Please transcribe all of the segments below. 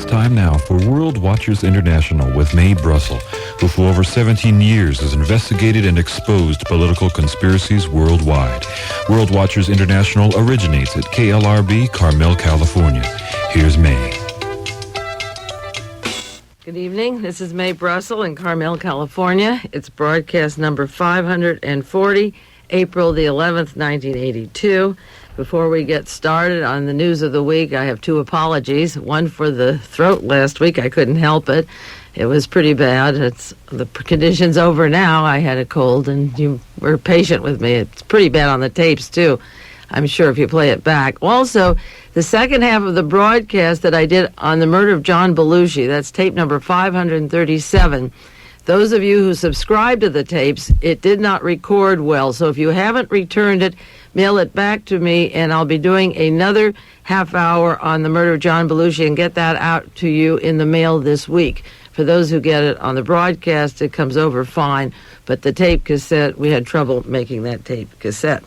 time now for World Watchers International with Mae Brussell, who for over 17 years has investigated and exposed political conspiracies worldwide. World Watchers International originates at KLRB, Carmel, California. Here's Mae. Good evening. This is Mae Brussell in Carmel, California. It's broadcast number 540, April the 11th, 1982. Before we get started on the news of the week, I have two apologies. One for the throat last week. I couldn't help it. It was pretty bad. The condition's over now. I had a cold, and you were patient with me. It's pretty bad on the tapes, too. I'm sure if you play it back. Also, the second half of the broadcast that I did on the murder of John Belushi, that's tape number 537. Those of you who subscribe to the tapes, it did not record well. So if you haven't returned it, mail it back to me, and I'll be doing another half hour on the murder of John Belushi and get that out to you in the mail this week. For those who get it on the broadcast, it comes over fine. But the tape cassette, we had trouble making that tape cassette.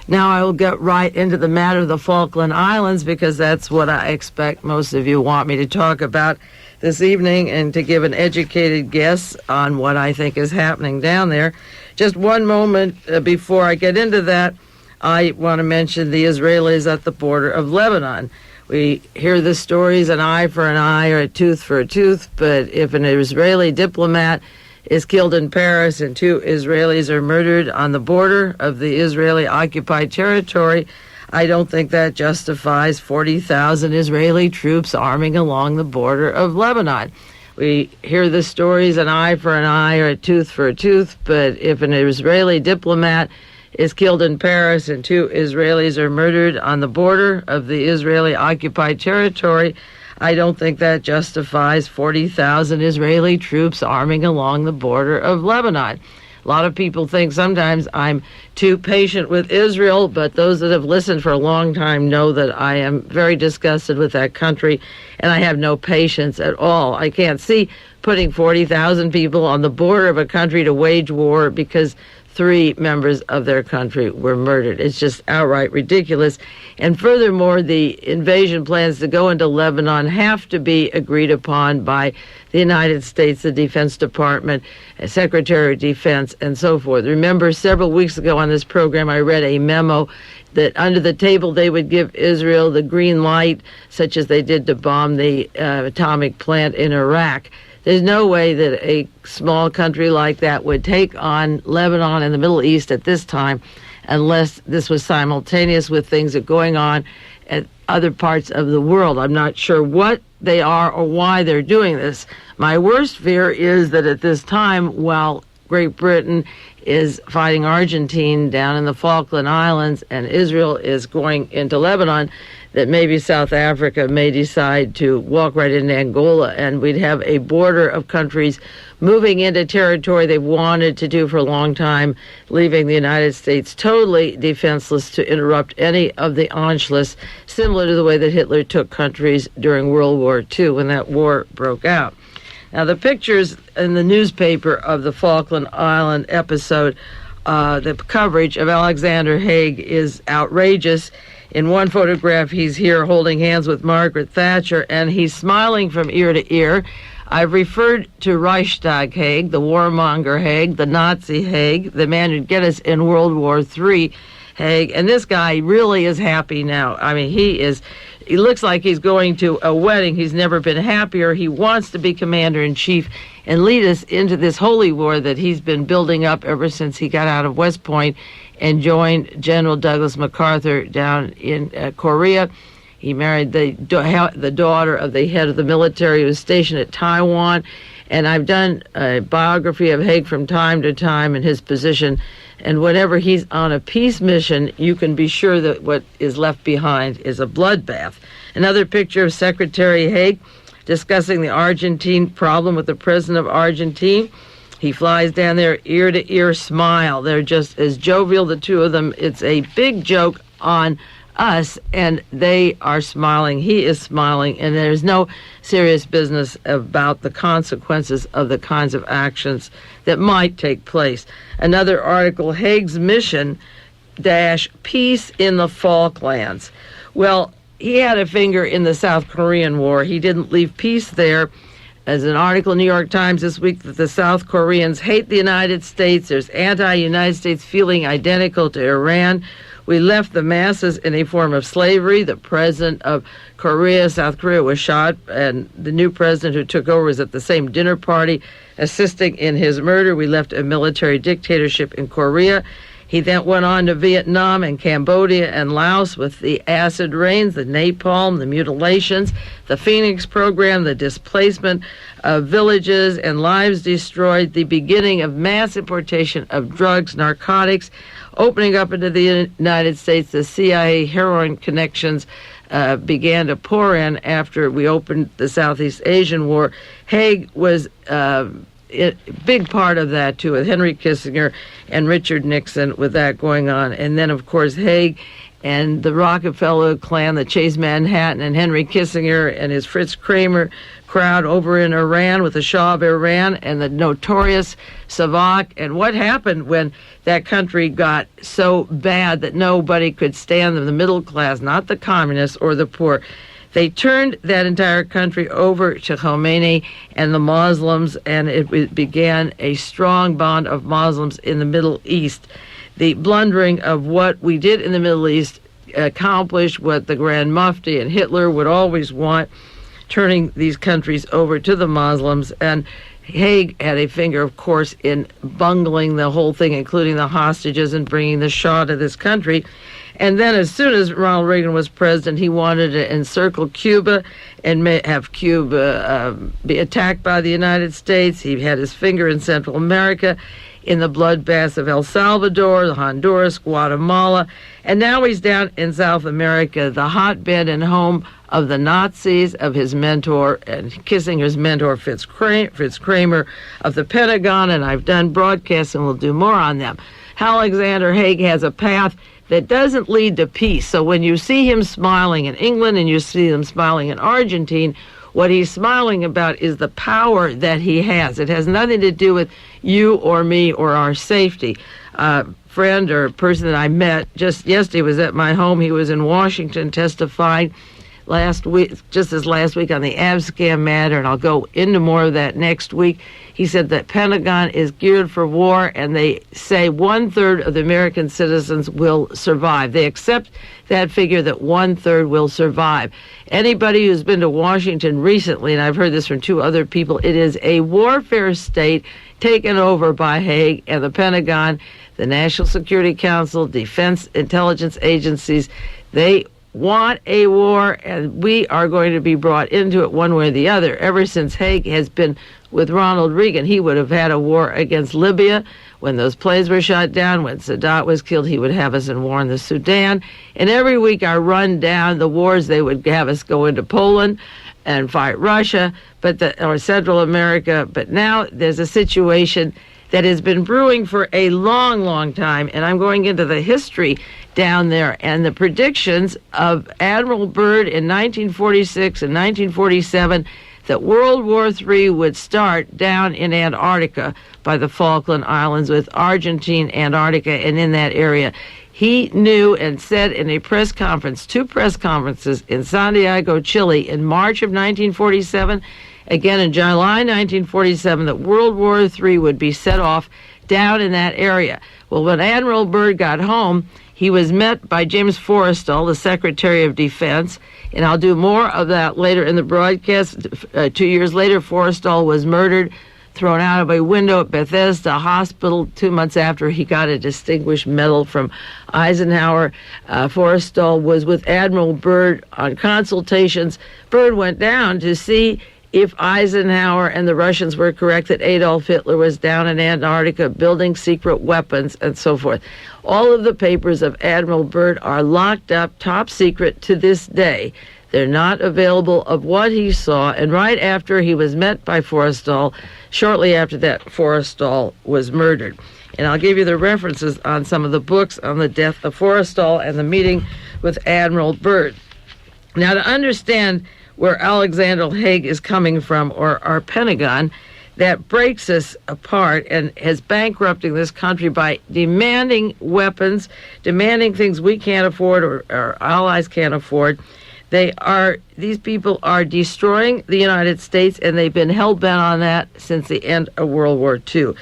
Now I will get right into the matter of the Falkland Islands, because that's what I expect most of you want me to talk about this evening, and to give an educated guess on what I think is happening down there. Just one moment before I get into that, I want to mention the Israelis at the border of Lebanon. We hear the stories, an eye for an eye or a tooth for a tooth, but if an Israeli diplomat is killed in Paris and two Israelis are murdered on the border of the Israeli-occupied territory, I don't think that justifies 40,000 Israeli troops arming along the border of Lebanon. We hear the stories, an eye for an eye or a tooth for a tooth, but if an Israeli diplomat is killed in Paris and two Israelis are murdered on the border of the Israeli-occupied territory, I don't think that justifies 40,000 Israeli troops arming along the border of Lebanon. A lot of people think sometimes I'm too patient with Israel, but those that have listened for a long time know that I am very disgusted with that country, and I have no patience at all. I can't see putting 40,000 people on the border of a country to wage war because 3 members of their country were murdered. It's just outright ridiculous. And furthermore, the invasion plans to go into Lebanon have to be agreed upon by the United States, the Defense Department, Secretary of Defense, and so forth. Remember, several weeks ago on this program, I read a memo that under the table they would give Israel the green light, such as they did to bomb the atomic plant in Iraq. There's no way that a small country like that would take on Lebanon and the Middle East at this time unless this was simultaneous with things that are going on at other parts of the world. I'm not sure what they are or why they're doing this. My worst fear is that at this time, while Great Britain is fighting Argentina down in the Falkland Islands and Israel is going into Lebanon, that maybe South Africa may decide to walk right into Angola, and we'd have a border of countries moving into territory they've wanted to do for a long time, leaving the United States totally defenseless to interrupt any of the Anschluss, similar to the way that Hitler took countries during World War II when that war broke out. Now, the pictures in the newspaper of the Falkland Island episode, the coverage of Alexander Haig is outrageous. In one photograph, he's here holding hands with Margaret Thatcher, and he's smiling from ear to ear. I've referred to Reichstag Haig, the warmonger Haig, the Nazi Haig, the man who'd get us in World War III Haig, and this guy really is happy now. I mean, he looks like he's going to a wedding. He's never been happier. He wants to be commander-in-chief and lead us into this holy war that he's been building up ever since he got out of West Point and joined General Douglas MacArthur down in Korea. He married the daughter of the head of the military who was stationed at Taiwan. And I've done a biography of Haig from time to time in his position. And whenever he's on a peace mission, you can be sure that what is left behind is a bloodbath. Another picture of Secretary Haig discussing the Argentine problem with the president of Argentina. He flies down there, ear-to-ear smile. They're just as jovial, the two of them. It's a big joke on us, and they are smiling. He is smiling, and there's no serious business about the consequences of the kinds of actions that might take place. Another article, Haig's mission, Peace in the Falklands. Well, he had a finger in the South Korean War. He didn't leave peace there. As an article in the New York Times this week that the South Koreans hate the United States. There's anti-United States feeling identical to Iran. We left the masses in a form of slavery. The president of South Korea, was shot, and the new president who took over was at the same dinner party assisting in his murder. We left a military dictatorship in Korea. He then went on to Vietnam and Cambodia and Laos with the acid rains, the napalm, the mutilations, the Phoenix program, the displacement of villages and lives destroyed, the beginning of mass importation of drugs, narcotics, opening up into the United States. The CIA heroin connections began to pour in after we opened the Southeast Asian War. Haig was a big part of that, too, with Henry Kissinger and Richard Nixon, with that going on. And then, of course, Haig and the Rockefeller clan, the Chase Manhattan, and Henry Kissinger and his Fritz Kramer crowd over in Iran with the Shah of Iran and the notorious Savak. And what happened when that country got so bad that nobody could stand them, the middle class, not the communists or the poor. They turned that entire country over to Khomeini and the Muslims, and it began a strong bond of Muslims in the Middle East. The blundering of what we did in the Middle East accomplished what the Grand Mufti and Hitler would always want, turning these countries over to the Muslims. And Haig had a finger, of course, in bungling the whole thing, including the hostages and bringing the Shah to this country. And then as soon as Ronald Reagan was president, he wanted to encircle Cuba and have Cuba be attacked by the United States. He had his finger in Central America, in the bloodbaths of El Salvador, Honduras, Guatemala. And now he's down in South America, the hotbed and home of the Nazis, of his mentor, and Kissinger's mentor, Fritz Kramer, of the Pentagon. And I've done broadcasts, and we'll do more on them. Alexander Haig has a path that doesn't lead to peace. So when you see him smiling in England and you see him smiling in Argentina, what he's smiling about is the power that he has. It has nothing to do with you or me or our safety. Friend or person that I met just yesterday was at my home. He was in Washington testifying last week on the Abscam matter, and I'll go into more of that next week. He said that Pentagon is geared for war, and they say 1/3 of the American citizens will survive. They accept that figure that 1/3 will survive. Anybody who's been to Washington recently, and I've heard this from two other people, it is a warfare state taken over by Haig and the Pentagon, the National Security Council, defense intelligence agencies. They want a war, and we are going to be brought into it one way or the other. Ever since Haig has been with Ronald Reagan, he would have had a war against Libya. When those planes were shot down, when Sadat was killed, he would have us in war in the Sudan. And every week I run down the wars. They would have us go into Poland and fight Russia, or Central America. But now there's a situation that has been brewing for a long, long time, and I'm going into the history down there and the predictions of Admiral Byrd in 1946 and 1947 that World War III would start down in Antarctica by the Falkland Islands, with Argentina, Antarctica, and in that area. He knew and said in a press conference, two press conferences in Santiago, Chile in March of 1947, again in July 1947, that World War III would be set off down in that area. Well, when Admiral Byrd got home, he was met by James Forrestal, the Secretary of Defense, and I'll do more of that later in the broadcast. 2 years later, Forrestal was murdered, thrown out of a window at Bethesda Hospital 2 months after he got a Distinguished Medal from Eisenhower. Forrestal was with Admiral Byrd on consultations. Byrd went down to see if Eisenhower and the Russians were correct that Adolf Hitler was down in Antarctica building secret weapons and so forth. All of the papers of Admiral Byrd are locked up top secret to this day. They're not available of what he saw. And right after he was met by Forrestal, shortly after that, Forrestal was murdered. And I'll give you the references on some of the books on the death of Forrestal and the meeting with Admiral Byrd. Now, to understand where Alexander Haig is coming from, or our Pentagon, that breaks us apart and is bankrupting this country by demanding weapons, demanding things we can't afford or our allies can't afford. These people are destroying the United States, and they've been hell-bent on that since the end of World War II.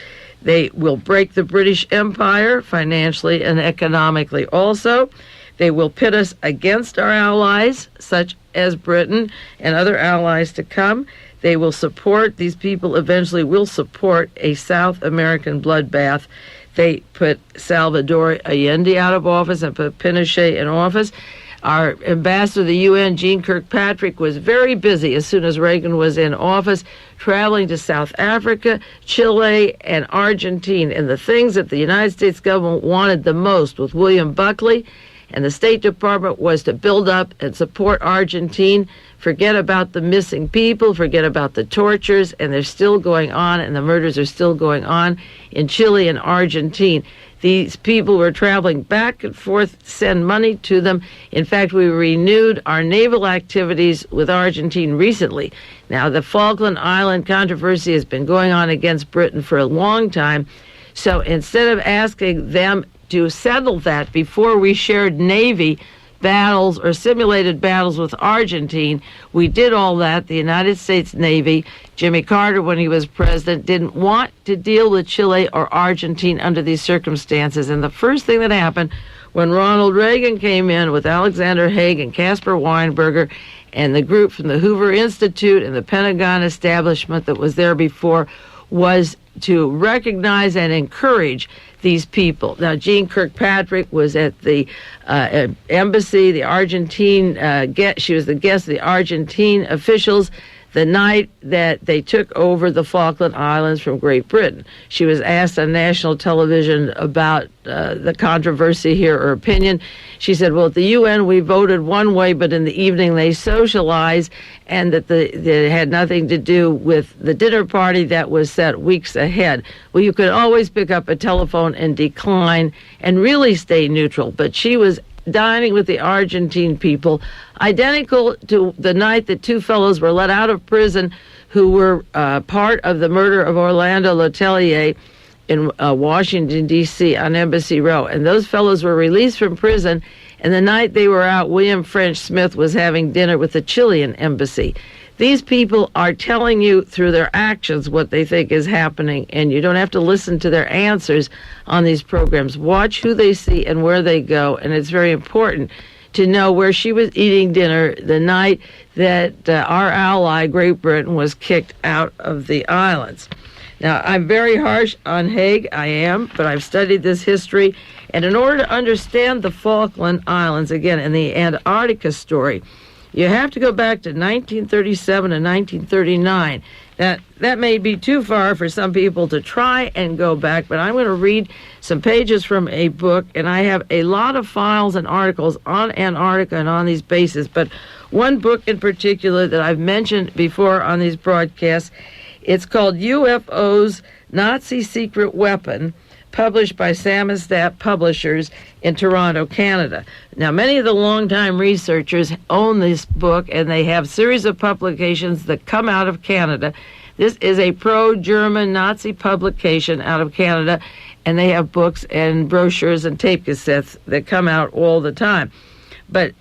They will break the British Empire financially and economically also. They will pit us against our allies, such as Britain and other allies to come. They will support, these people eventually will support a South American bloodbath. They put Salvador Allende out of office and put Pinochet in office. Our ambassador to the UN, Jeane Kirkpatrick, was very busy as soon as Reagan was in office, traveling to South Africa, Chile, and Argentina. And the things that the United States government wanted the most with William Buckley and the State Department was to build up and support Argentina, forget about the missing people, forget about the tortures, and they're still going on, and the murders are still going on in Chile and Argentina. These people were traveling back and forth to send money to them. In fact, we renewed our naval activities with Argentina recently. Now, the Falkland Island controversy has been going on against Britain for a long time. So instead of asking them to settle that before we shared Navy battles or simulated battles with Argentina, we did all that. The United States Navy, Jimmy Carter, when he was president, didn't want to deal with Chile or Argentina under these circumstances. And the first thing that happened when Ronald Reagan came in with Alexander Haig and Caspar Weinberger and the group from the Hoover Institute and the Pentagon establishment that was there before was to recognize and encourage these people. Now, Jeane Kirkpatrick was at the embassy, the Argentine, she was the guest of the Argentine officials the night that they took over the Falkland Islands from Great Britain. She was asked on national television about the controversy here, her opinion. She said, well, at the UN, we voted one way, but in the evening they socialized, and that it had nothing to do with the dinner party that was set weeks ahead. Well, you could always pick up a telephone and decline and really stay neutral, but she was dining with the Argentine people, identical to the night that two fellows were let out of prison who were part of the murder of Orlando Letelier in Washington, D.C. on Embassy Row. And those fellows were released from prison, and the night they were out, William French Smith was having dinner with the Chilean embassy. These people are telling you through their actions what they think is happening, and you don't have to listen to their answers on these programs. Watch who they see and where they go, and it's very important to know where she was eating dinner the night that our ally, Great Britain, was kicked out of the islands. Now, I'm very harsh on Haig, I am, but I've studied this history, and in order to understand the Falkland Islands, again, and the Antarctica story, you have to go back to 1937 and 1939. That may be too far for some people to try and go back, but I'm going to read some pages from a book, and I have a lot of files and articles on Antarctica and on these bases, but one book in particular that I've mentioned before on these broadcasts, it's called UFO's Nazi Secret Weapon, published by Samizdat Publishers in Toronto, Canada. Now, many of the longtime researchers own this book, and they have series of publications that come out of Canada. This is a pro-German Nazi publication out of Canada, and they have books and brochures and tape cassettes that come out all the time. But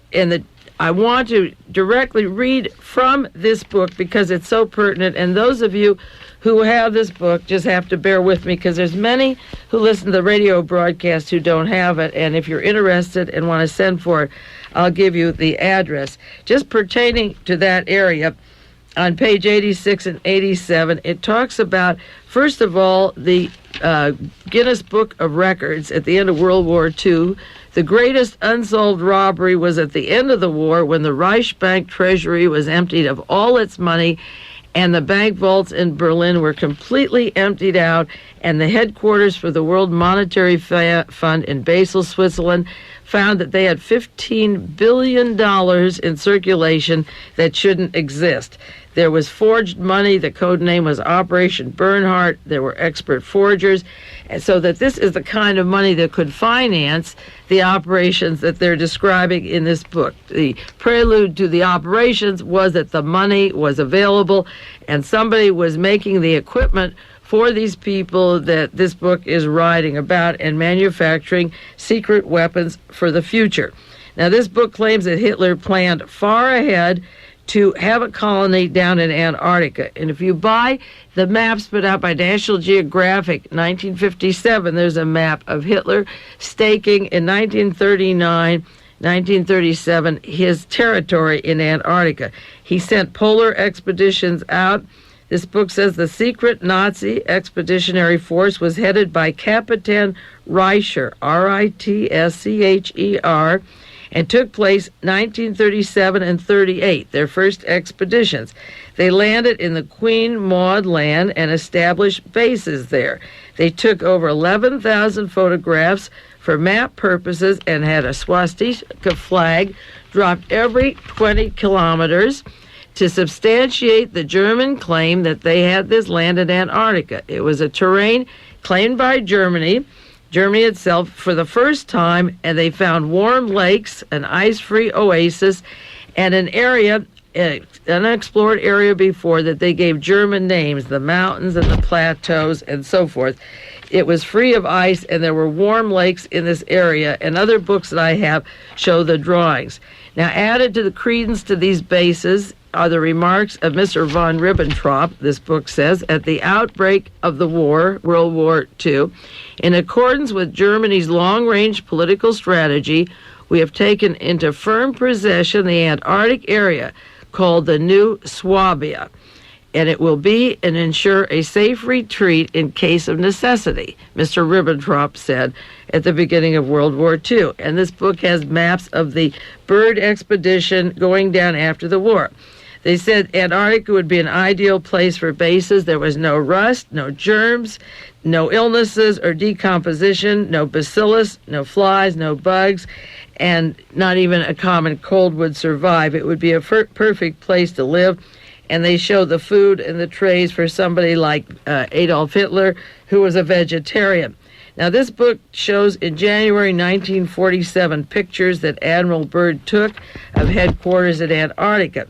I want to directly read from this book because it's so pertinent, and those of you who have this book just have to bear with me because there's many who listen to the radio broadcast who don't have it, and if you're interested and want to send for it, I'll give you the address. Just pertaining to that area, on page 86 and 87, it talks about, first of all, the Guinness Book of Records at the end of World War II. The greatest unsolved robbery was at the end of the war when the Reichsbank treasury was emptied of all its money, and the bank vaults in Berlin were completely emptied out, and the headquarters for the World Monetary Fund in Basel, Switzerland, found that they had $15 billion in circulation that shouldn't exist. There was forged money. The code name was Operation Bernhardt. There were expert forgers. And so that this is the kind of money that could finance the operations that they're describing in this book. The prelude to the operations was that the money was available and somebody was making the equipment for these people that this book is writing about and manufacturing secret weapons for the future. Now, this book claims that Hitler planned far ahead to have a colony down in Antarctica. And if you buy the maps put out by National Geographic, 1957, there's a map of Hitler staking in 1939, 1937, his territory in Antarctica. He sent polar expeditions out. This book says the secret Nazi expeditionary force was headed by Captain Reicher, Ritschcher, and took place 1937 and 38, their first expeditions. They landed in the Queen Maud Land and established bases there. They took over 11,000 photographs for map purposes and had a swastika flag dropped every 20 kilometers to substantiate the German claim that they had this land in Antarctica. It was a terrain claimed by Germany itself for the first time, and they found warm lakes, an ice-free oasis, and an area, an unexplored area before that they gave German names, the mountains and the plateaus and so forth. It was free of ice, and there were warm lakes in this area, and other books that I have show the drawings. Now, added to the credence to these bases are the remarks of Mr. von Ribbentrop, this book says, at the outbreak of the war, World War II, in accordance with Germany's long-range political strategy, we have taken into firm possession the Antarctic area called the New Swabia, and it will be and ensure a safe retreat in case of necessity, Mr. Ribbentrop said at the beginning of World War II. And this book has maps of the Byrd expedition going down after the war. They said Antarctica would be an ideal place for bases. There was no rust, no germs, no illnesses or decomposition, no bacillus, no flies, no bugs, and not even a common cold would survive. It would be a perfect place to live. And they show the food in the trays for somebody like Adolf Hitler, who was a vegetarian. Now, this book shows in January 1947 pictures that Admiral Byrd took of headquarters at Antarctica.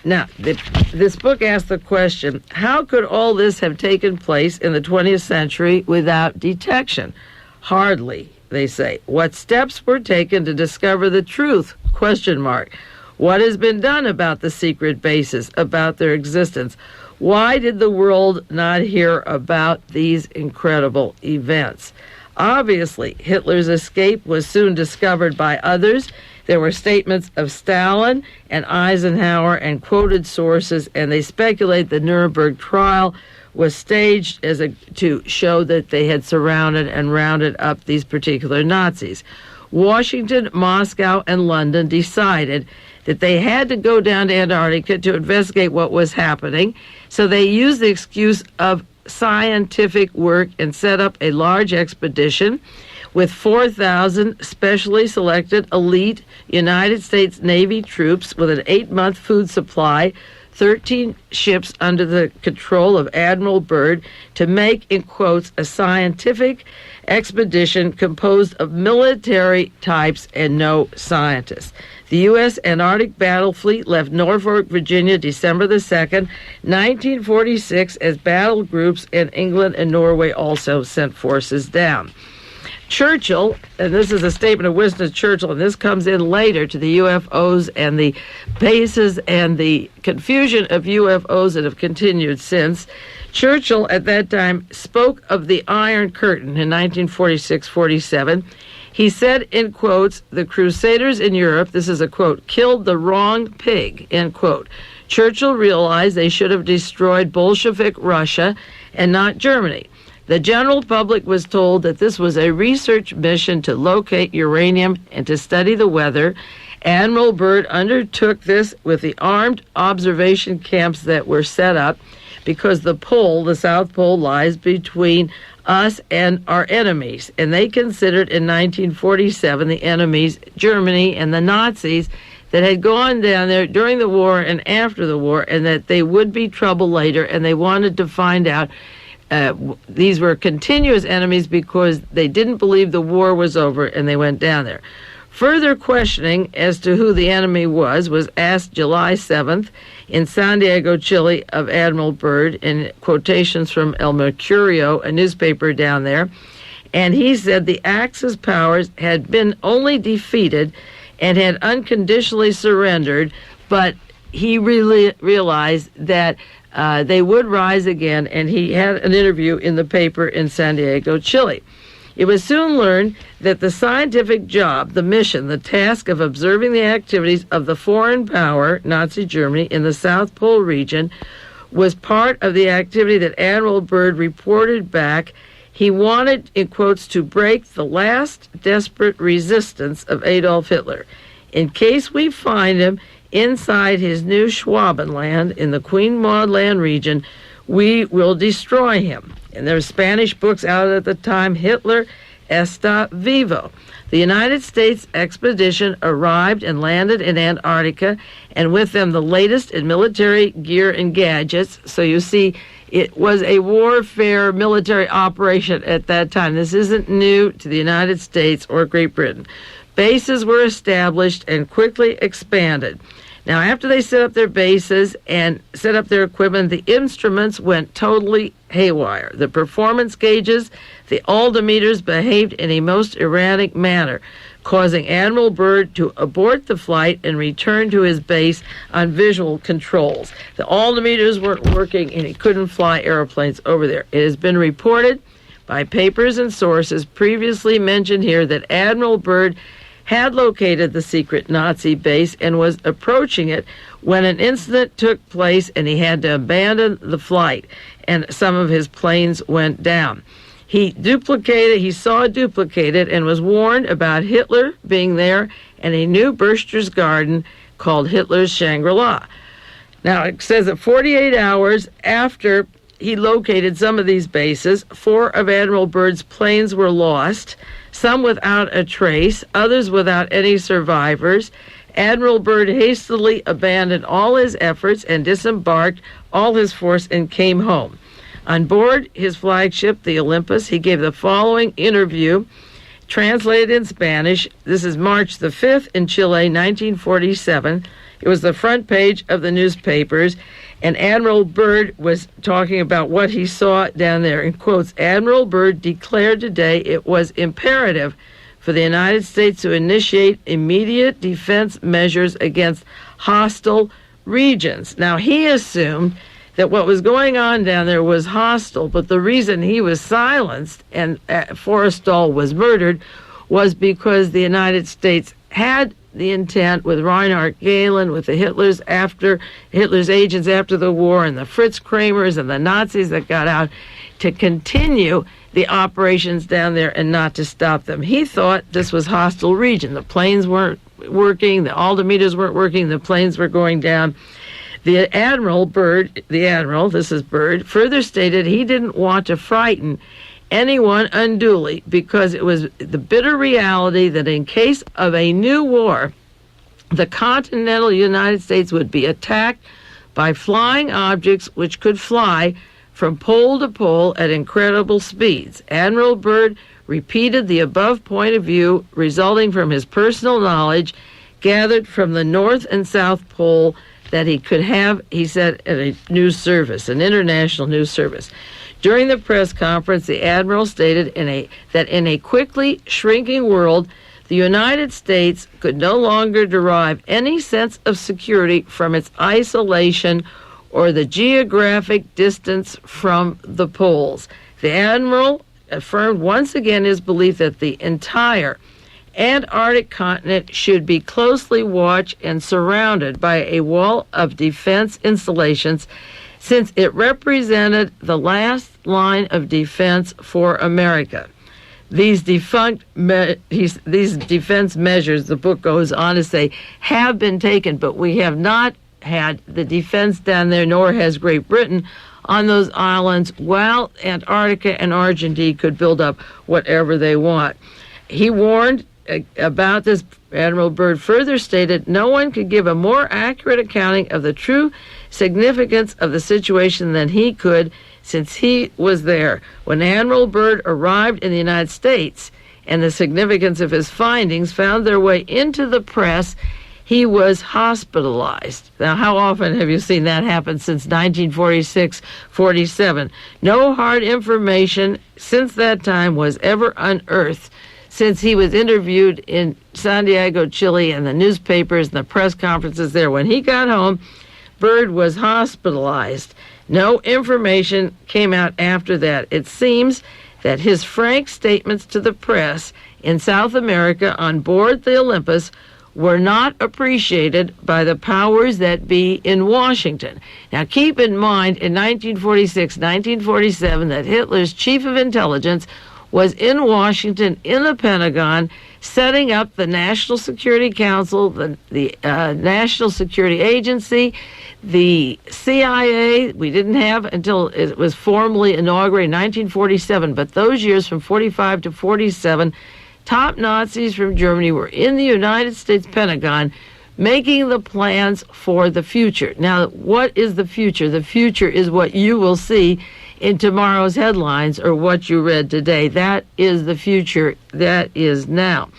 Now, this book asks the question, how could all this have taken place in the 20th century without detection? Hardly, they say. What steps were taken to discover the truth? Question mark. What has been done about the secret bases, about their existence? Why did the world not hear about these incredible events? Obviously, Hitler's escape was soon discovered by others. There were statements of Stalin and Eisenhower and quoted sources, and they speculate the Nuremberg trial was staged to show that they had surrounded and rounded up these particular Nazis. Washington, Moscow, and London decided that they had to go down to Antarctica to investigate what was happening, so they used the excuse of scientific work and set up a large expedition with 4,000 specially selected elite United States Navy troops with an 8-month food supply, 13 ships under the control of Admiral Byrd to make, in quotes, a scientific expedition composed of military types and no scientists. The U.S. Antarctic Battle Fleet left Norfolk, Virginia, December the 2nd, 1946, as battle groups, and England and Norway also sent forces down. Churchill, and this is a statement of Winston Churchill, and this comes in later to the UFOs and the bases and the confusion of UFOs that have continued since. Churchill at that time spoke of the Iron Curtain in 1946-47. He said, in quotes, the Crusaders in Europe, this is a quote, killed the wrong pig, end quote. Churchill realized they should have destroyed Bolshevik Russia and not Germany. The general public was told that this was a research mission to locate uranium and to study the weather. Admiral Byrd undertook this with the armed observation camps that were set up because the pole, the South Pole, lies between us and our enemies. And they considered in 1947 the enemies, Germany and the Nazis, that had gone down there during the war and after the war, and that they would be trouble later, and they wanted to find out. These were continuous enemies because they didn't believe the war was over, and they went down there. Further questioning as to who the enemy was asked July 7th in Santiago, Chile, of Admiral Byrd, in quotations from El Mercurio, a newspaper down there. And he said the Axis powers had been only defeated and had unconditionally surrendered, but he really realized that they would rise again, and he had an interview in the paper in San Diego, Chile. It was soon learned that the scientific job, the mission, the task of observing the activities of the foreign power, Nazi Germany, in the South Pole region was part of the activity that Admiral Byrd reported back. He wanted, in quotes, to break the last desperate resistance of Adolf Hitler. In case we find him inside his new Schwabenland in the Queen Maud Land region, we will destroy him. And there were Spanish books out at the time, Hitler está vivo. The United States expedition arrived and landed in Antarctica, and with them the latest in military gear and gadgets. So you see, it was a warfare military operation at that time. This isn't new to the United States or Great Britain. Bases were established and quickly expanded. Now, after they set up their bases and set up their equipment, the instruments went totally haywire. The performance gauges, the altimeters behaved in a most erratic manner, causing Admiral Byrd to abort the flight and return to his base on visual controls. The altimeters weren't working, and he couldn't fly airplanes over there. It has been reported by papers and sources previously mentioned here that Admiral Byrd had located the secret Nazi base and was approaching it when an incident took place and he had to abandon the flight, and some of his planes went down. He saw it duplicated and was warned about Hitler being there and a new Berchtesgaden's garden called Hitler's Shangri-La. Now, it says that 48 hours after he located some of these bases, 4 of Admiral Byrd's planes were lost, some without a trace, others without any survivors. Admiral Byrd hastily abandoned all his efforts and disembarked all his force and came home. On board his flagship, the Olympus, he gave the following interview, translated in Spanish. This is March the 5th in Chile, 1947. It was the front page of the newspapers, and Admiral Byrd was talking about what he saw down there. In quotes, Admiral Byrd declared today it was imperative for the United States to initiate immediate defense measures against hostile regions. Now, he assumed that what was going on down there was hostile, but the reason he was silenced and FORRESTAL was murdered was because the United States had the intent with Reinhard Gehlen, with the Hitler's agents after the war, and the Fritz Kramers and the Nazis that got out, to continue the operations down there and not to stop them. He thought this was hostile region. The planes weren't working, the altimeters weren't working, the planes were going down. The Admiral, this is Byrd, further stated he didn't want to frighten anyone unduly because it was the bitter reality that in case of a new war, the continental United States would be attacked by flying objects which could fly from pole to pole at incredible speeds. Admiral Byrd repeated the above point of view resulting from his personal knowledge gathered from the North and South Pole that he could have, he said, at a news service, an international news service. During the press conference, the Admiral stated that in a quickly shrinking world, the United States could no longer derive any sense of security from its isolation or the geographic distance from the poles. The Admiral affirmed once again his belief that the entire Antarctic continent should be closely watched and surrounded by a wall of defense installations, since it represented the last line of defense for America. These defense measures, the book goes on to say, have been taken, but we have not had the defense down there, nor has Great Britain, on those islands, while Antarctica and Argentina could build up whatever they want. He warned about this. Admiral Byrd further stated, no one could give a more accurate accounting of the true significance of the situation than he could, since he was there. When Admiral Byrd arrived in the United States and the significance of his findings found their way into the press, he was hospitalized. Now, how often have you seen that happen since 1946-47? No hard information since that time was ever unearthed, since he was interviewed in Santiago, Chile, and the newspapers and the press conferences there. When he got home, Byrd was hospitalized. No information came out after that. It seems that his frank statements to the press in South America on board the Olympus were not appreciated by the powers that be in Washington. Now, keep in mind, in 1946, 1947, that Hitler's chief of intelligence was in Washington, in the Pentagon, setting up the National Security Council, the National Security Agency, the CIA. We didn't have until it was formally inaugurated in 1947, but those years from 45 to 47, top Nazis from Germany were in the United States Pentagon making the plans for the future. Now, what is the future? The future is what you will see in tomorrow's headlines or what you read today. That is the future. That is now.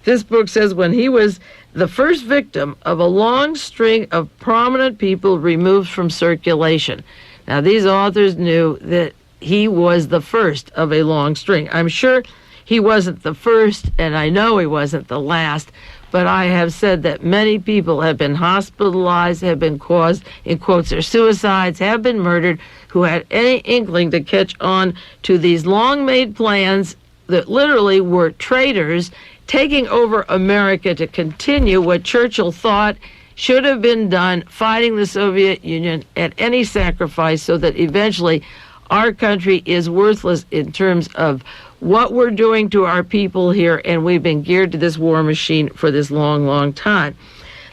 This book says when he was the first victim of a long string of prominent people removed from circulation. Now, these authors knew that he was the first of a long string. I'm sure he wasn't the first, and I know he wasn't the last, but I have said that many people have been hospitalized, have been caused, in quotes, their suicides, have been murdered, who had any inkling to catch on to these long-made plans that literally were traitors taking over America to continue what Churchill thought should have been done, fighting the Soviet Union at any sacrifice so that eventually our country is worthless in terms of what we're doing to our people here, and we've been geared to this war machine for this long, long time.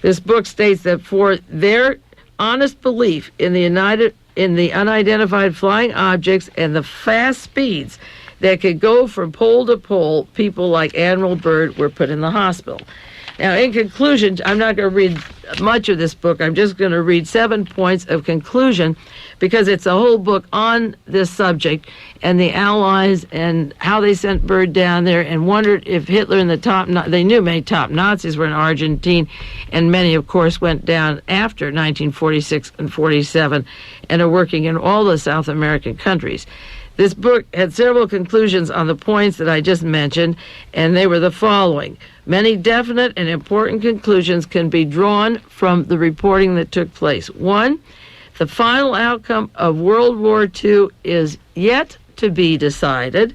This book states that for their honest belief in the unidentified flying objects and the fast speeds that could go from pole to pole, people like Admiral Byrd were put in the hospital. Now, in conclusion, I'm not going to read much of this book. I'm just going to read 7 points of conclusion because it's a whole book on this subject and the Allies and how they sent Byrd down there and wondered if Hitler and they knew many top Nazis were in Argentina, and many, of course, went down after 1946 and 47 and are working in all the South American countries. This book had several conclusions on the points that I just mentioned, and they were the following. Many definite and important conclusions can be drawn from the reporting that took place. 1, the final outcome of World War II is yet to be decided.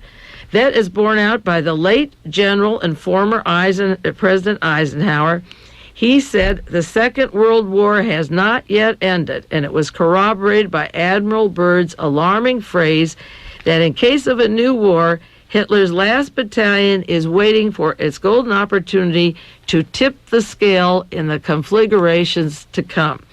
That is borne out by the late General and former President Eisenhower. He said the Second World War has not yet ended, and it was corroborated by Admiral Byrd's alarming phrase that in case of a new war, Hitler's last battalion is waiting for its golden opportunity to tip the scale in the conflagrations to come.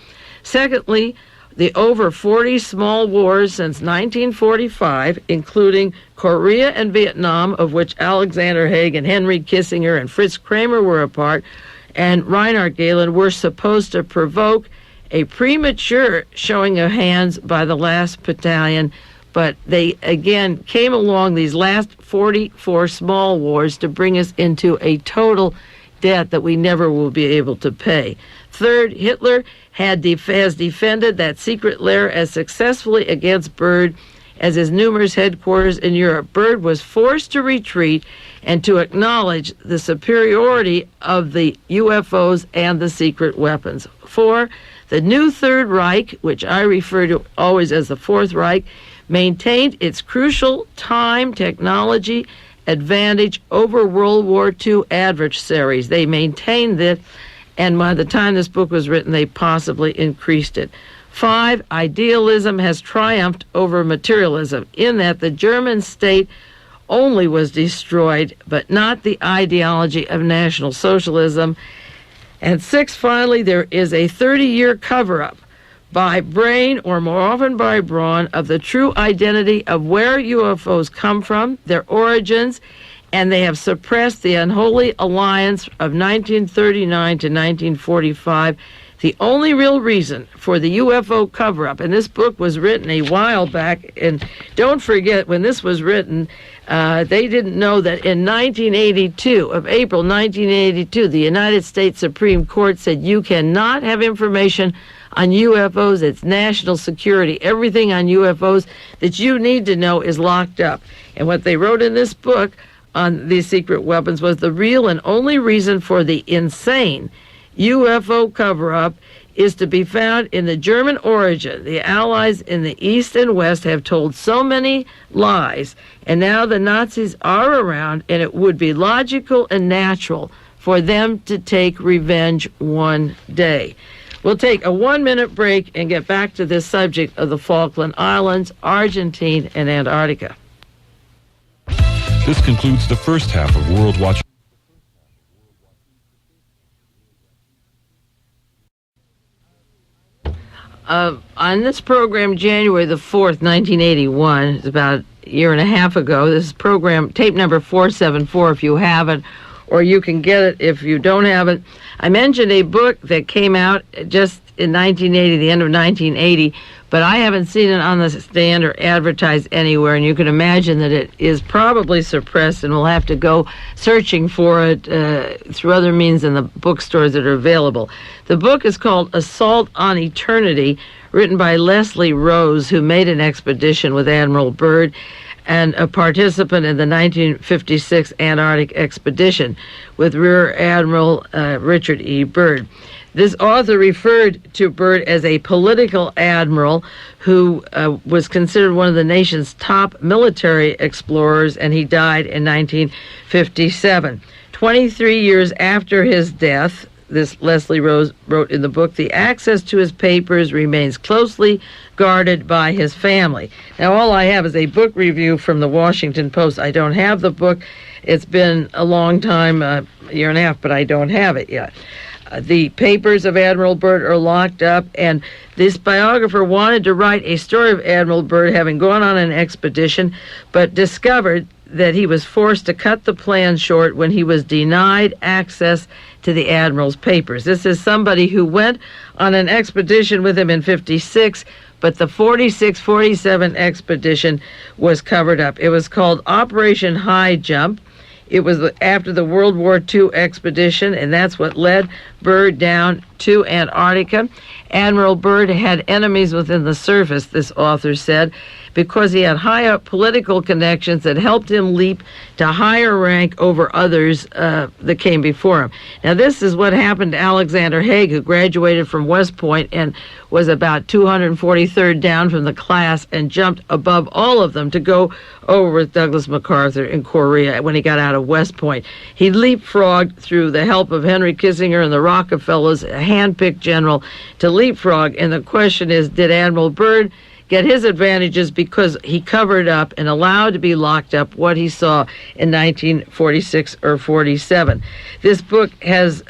Secondly, the over 40 small wars since 1945, including Korea and Vietnam, of which Alexander Haig and Henry Kissinger and Fritz Kramer were a part, and Reinhard Gehlen, were supposed to provoke a premature showing of hands by the last battalion, but they, again, came along these last 44 small wars to bring us into a total debt that we never will be able to pay. Third, Hitler has defended that secret lair as successfully against Byrd as his numerous headquarters in Europe. Byrd was forced to retreat and to acknowledge the superiority of the UFOs and the secret weapons. 4, the new Third Reich, which I refer to always as the Fourth Reich, maintained its crucial time technology advantage over World War II adversaries. They maintained it, and by the time this book was written, they possibly increased it. 5, idealism has triumphed over materialism, in that the German state only was destroyed, but not the ideology of National Socialism. And 6, finally, there is a 30-year cover-up by brain, or more often by brawn, of the true identity of where UFOs come from, their origins, and they have suppressed the unholy alliance of 1939 to 1945. The only real reason for the UFO cover-up, and this book was written a while back, and don't forget, when this was written, they didn't know that in 1982, of April 1982, the United States Supreme Court said you cannot have information on UFOs. It's national security. Everything on UFOs that you need to know is locked up. And what they wrote in this book on these secret weapons was the real and only reason for the insane UFO cover-up is to be found in the German origin. The Allies in the East and West have told so many lies, and now the Nazis are around, and it would be logical and natural for them to take revenge one day. We'll take a 1-minute break and get back to this subject of the Falkland Islands, Argentina, and Antarctica. This concludes the first half of World Watch. On this program, January the 4th, 1981, it's about a year and a half ago, this is program, tape number 474 if you have it, or you can get it if you don't have it. I mentioned a book that came out just in 1980, the end of 1980, but I haven't seen it on the stand or advertised anywhere, and you can imagine that it is probably suppressed, and we'll have to go searching for it through other means in the bookstores that are available. The book is called Assault on Eternity, written by Leslie Rose, who made an expedition with Admiral Byrd and a participant in the 1956 Antarctic expedition with Rear Admiral Richard E. Byrd. This author referred to Byrd as a political admiral who was considered one of the nation's top military explorers, and he died in 1957. 23 years after his death, this Leslie Rose wrote in the book, the access to his papers remains closely guarded by his family. Now, all I have is a book review from the Washington Post. I don't have the book. It's been a long time, a year and a half, but I don't have it yet. The papers of Admiral Byrd are locked up, and this biographer wanted to write a story of Admiral Byrd having gone on an expedition, but discovered that he was forced to cut the plan short when he was denied access to the Admiral's papers. This is somebody who went on an expedition with him in 56, but the 46-47 expedition was covered up. It was called Operation High Jump. It was after the World War II expedition, and that's what led Byrd down to Antarctica. Admiral Byrd had enemies within the service, this author said, because he had high up political connections that helped him leap to higher rank over others that came before him. Now, this is what happened to Alexander Haig, who graduated from West Point and was about 243rd down from the class and jumped above all of them to go over with Douglas MacArthur in Korea when he got out of West Point. He leapfrogged through the help of Henry Kissinger and the Rockefellers, a hand-picked general, to leapfrog. And the question is, did Admiral Byrd get his advantages because he covered up and allowed to be locked up what he saw in 1946 or 47. This book has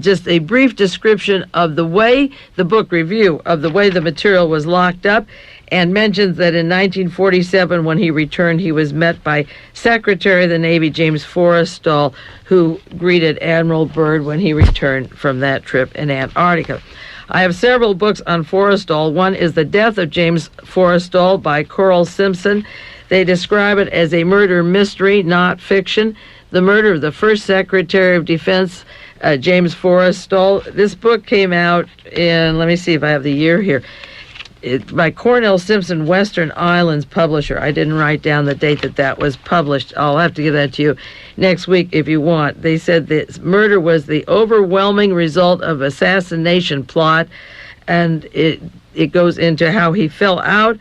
just a brief description of the way, the book review of the way the material was locked up, and mentions that in 1947, when he returned, he was met by Secretary of the Navy James Forrestal, who greeted Admiral Byrd when he returned from that trip in Antarctica. I have several books on Forrestal. One is The Death of James Forrestal by Coral Simpson. They describe it as a murder mystery, not fiction. The murder of the first Secretary of Defense, James Forrestal. This book came out in, let me see if I have the year here, by Cornell Simpson, Western Islands publisher. I didn't write down the date that was published. I'll have to give that to you next week if you want. They said this murder was the overwhelming result of assassination plot, and it goes into how he fell out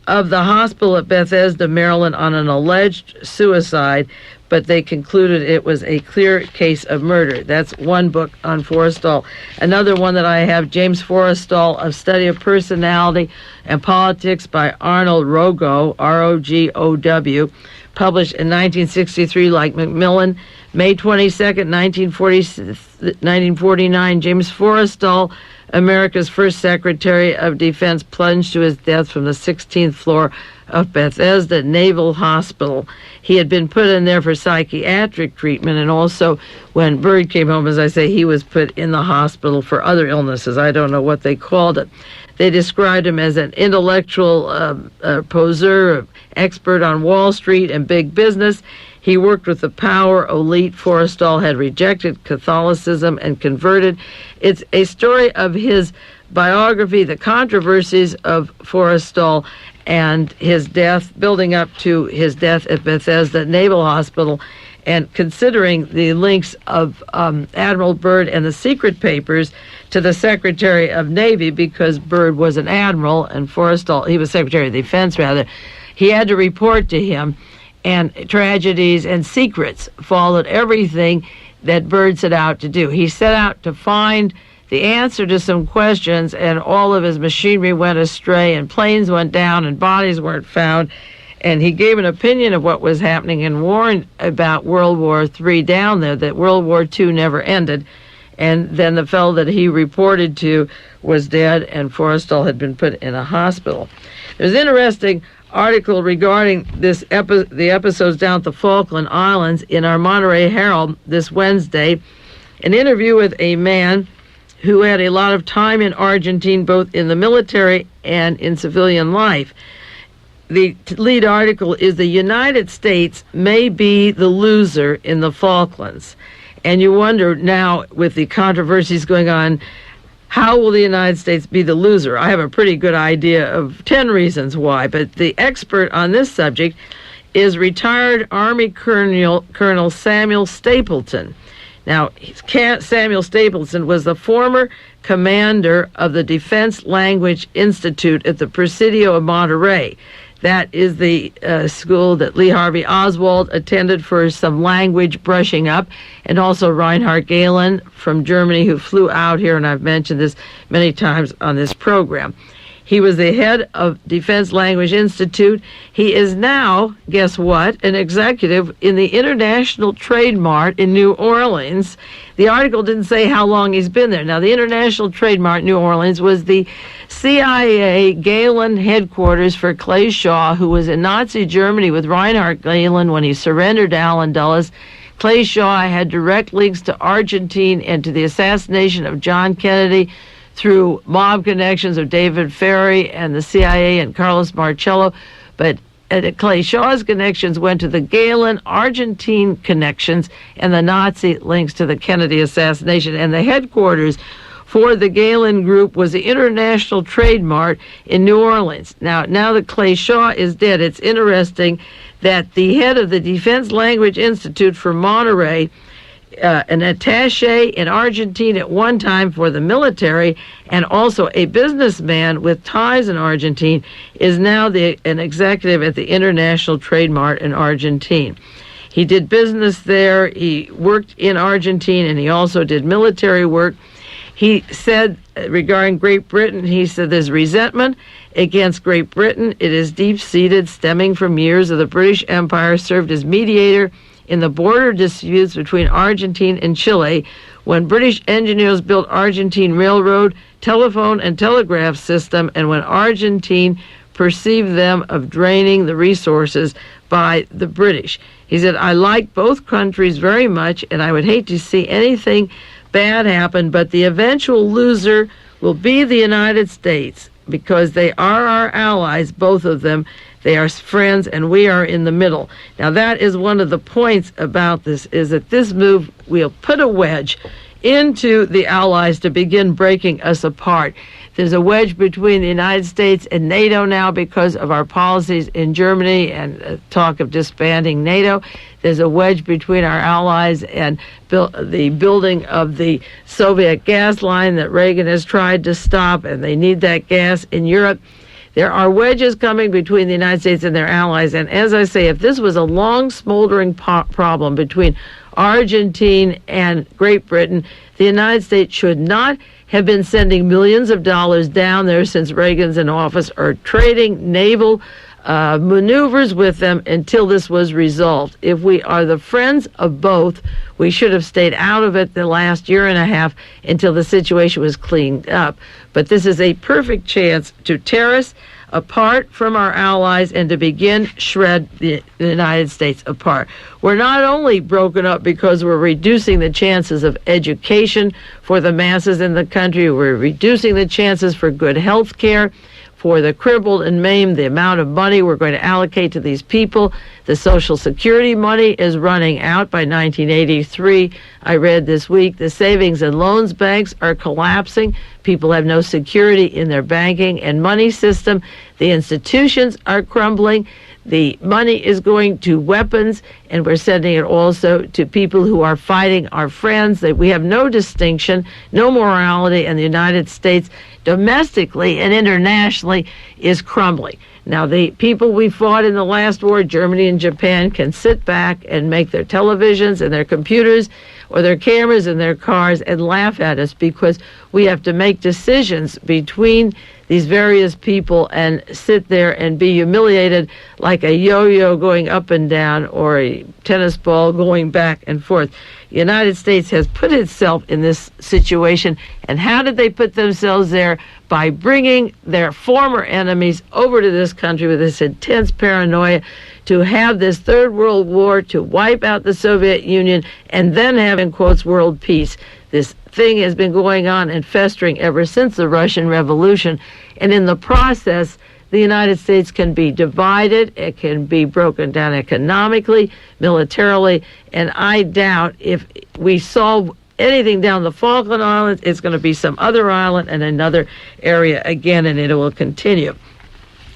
of the hospital at Bethesda, Maryland on an alleged suicide, but they concluded it was a clear case of murder. That's one book on Forrestal. Another one that I have, James Forrestal, A Study of Personality and Politics by Arnold Rogow, R-O-G-O-W, published in 1963 like Macmillan. May 22nd, 1949, James Forrestal, America's first Secretary of Defense, plunged to his death from the 16th floor of Bethesda Naval Hospital. He had been put in there for psychiatric treatment, and also when Byrd came home, as I say, he was put in the hospital for other illnesses. I don't know what they called it. They described him as an intellectual poseur, expert on Wall Street and big business. He worked with the power elite. Forrestal had rejected Catholicism and converted. It's a story of his biography, the controversies of Forrestal, and his death, building up to his death at Bethesda Naval Hospital, and considering the links of Admiral Byrd and the secret papers to the Secretary of Navy, because Byrd was an admiral and Forrestal, he was Secretary of Defense rather, he had to report to him, and tragedies and secrets followed everything that Byrd set out to do. He set out to find the answer to some questions, and all of his machinery went astray, and planes went down, and bodies weren't found. And he gave an opinion of what was happening and warned about World War III down there, that World War II never ended. And then the fellow that he reported to was dead, and Forrestal had been put in a hospital. There's an interesting article regarding the episodes down at the Falkland Islands in our Monterey Herald this Wednesday. An interview with a man who had a lot of time in Argentina, both in the military and in civilian life. The lead article is "The United States may be the loser in the Falklands." And you wonder now, with the controversies going on, how will the United States be the loser? I have a pretty good idea of 10 reasons why, but the expert on this subject is retired Army Colonel Samuel Stapleton. Now, Samuel Stapleton was the former commander of the Defense Language Institute at the Presidio of Monterey. That is the school that Lee Harvey Oswald attended for some language brushing up, and also Reinhard Gehlen from Germany, who flew out here, and I've mentioned this many times on this program. He was the head of Defense Language Institute. He is now, guess what, an executive in the International Trade Mart in New Orleans. The article didn't say how long he's been there. Now, the International Trade Mart in New Orleans was the CIA Gehlen headquarters for Clay Shaw, who was in Nazi Germany with Reinhard Gehlen when he surrendered to Allen Dulles. Clay Shaw had direct links to Argentina and to the assassination of John Kennedy through mob connections of David Ferry and the CIA and Carlos Marcello. But Clay Shaw's connections went to the Gehlen Argentine connections and the Nazi links to the Kennedy assassination. And the headquarters for the Gehlen Group was the International Trade Mart in New Orleans. Now that Clay Shaw is dead, it's interesting that the head of the Defense Language Institute for Monterey, an attaché in Argentina at one time for the military, and also a businessman with ties in Argentina, is now an executive at the International Trade Mart in Argentina. He did business there, he worked in Argentina, and he also did military work. He said regarding Great Britain, he said there's resentment against Great Britain. It is deep-seated, stemming from years of the British Empire served as mediator in the border disputes between Argentina and Chile, when British engineers built Argentine railroad, telephone, and telegraph system, and when Argentina perceived them of draining the resources by the British. He said, I like both countries very much, and I would hate to see anything bad happen, but the eventual loser will be the United States, because they are our allies, both of them. They are friends, and we are in the middle. Now, that is one of the points about this, is that this move will put a wedge into the allies to begin breaking us apart. There's a wedge between the United States and NATO now because of our policies in Germany and talk of disbanding NATO. There's a wedge between our allies and the building of the Soviet gas line that Reagan has tried to stop, and they need that gas in Europe. There are wedges coming between the United States and their allies, and as I say, if this was a long, smoldering problem between Argentina and Great Britain, the United States should not have been sending millions of dollars down there since Reagan's in office, or trading naval maneuvers with them until this was resolved. If we are the friends of both, we should have stayed out of it the last year and a half until the situation was cleaned up. But this is a perfect chance to tear us apart from our allies and to begin shred the United States apart. We're not only broken up because we're reducing the chances of education for the masses in the country, we're reducing the chances for good health care for the crippled and maimed, the amount of money we're going to allocate to these people. The Social Security money is running out by 1983. I read this week the savings and loans banks are collapsing. People have no security in their banking and money system. The institutions are crumbling. The money is going to weapons, and we're sending it also to people who are fighting our friends. That we have no distinction, no morality, and the United States domestically and internationally is crumbling. Now, the people we fought in the last war, Germany and Japan, can sit back and make their televisions and their computers or their cameras in their cars and laugh at us because we have to make decisions between these various people and sit there and be humiliated like a yo-yo going up and down or a tennis ball going back and forth. The United States has put itself in this situation, and how did they put themselves there? By bringing their former enemies over to this country with this intense paranoia to have this Third World War, to wipe out the Soviet Union, and then have, in quotes, world peace. This thing has been going on and festering ever since the Russian Revolution, and in the process, the United States can be divided, it can be broken down economically, militarily, and I doubt if we solve anything down the Falkland Islands, it's going to be some other island and another area again, and it will continue.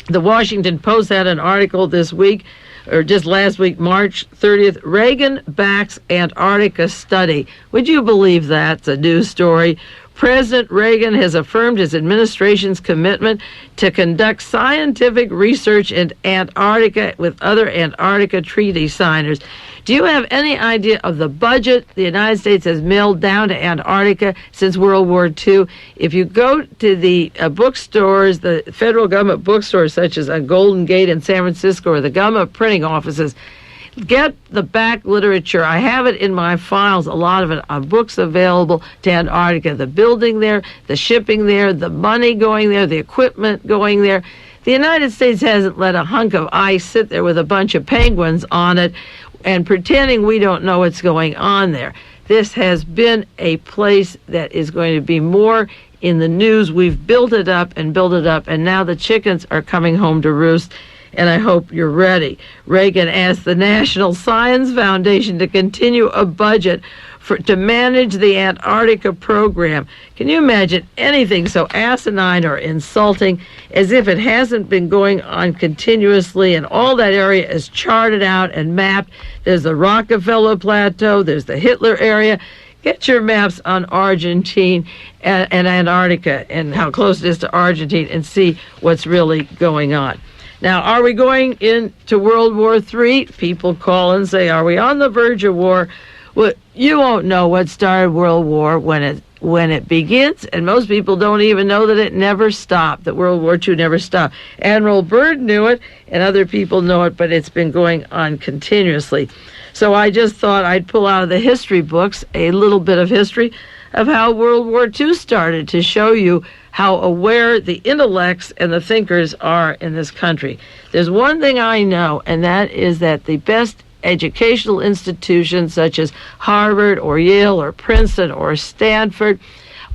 The Washington Post had an article this week, or just last week, March 30th, Reagan backs Antarctica study. Would you believe that? It's a news story. President Reagan has affirmed his administration's commitment to conduct scientific research in Antarctica with other Antarctica treaty signers. Do you have any idea of the budget the United States has mailed down to Antarctica since World War II? If you go to the bookstores, the federal government bookstores such as Golden Gate in San Francisco or the government printing offices, get the back literature. I have it in my files, a lot of it on books available to Antarctica. The building there, the shipping there, the money going there, the equipment going there. The United States hasn't let a hunk of ice sit there with a bunch of penguins on it and pretending we don't know what's going on there. This has been a place that is going to be more in the news. We've built it up, and now the chickens are coming home to roost, and I hope you're ready. Reagan asked the National Science Foundation to continue a budget to manage the Antarctica program. Can you imagine anything so asinine or insulting as if it hasn't been going on continuously, and all that area is charted out and mapped? There's the Rockefeller Plateau, there's the Hitler area. Get your maps on Argentina and Antarctica and how close it is to Argentina and see what's really going on. Now, are we going into World War III? People call and say, are we on the verge of war? Well, you won't know what started World War when it begins, and most people don't even know that it never stopped, that World War II never stopped. Admiral Byrd knew it, and other people know it, but it's been going on continuously. So I just thought I'd pull out of the history books a little bit of history of how World War II started to show you how aware the intellects and the thinkers are in this country. There's one thing I know, and that is that the best educational institutions such as Harvard or Yale or Princeton or Stanford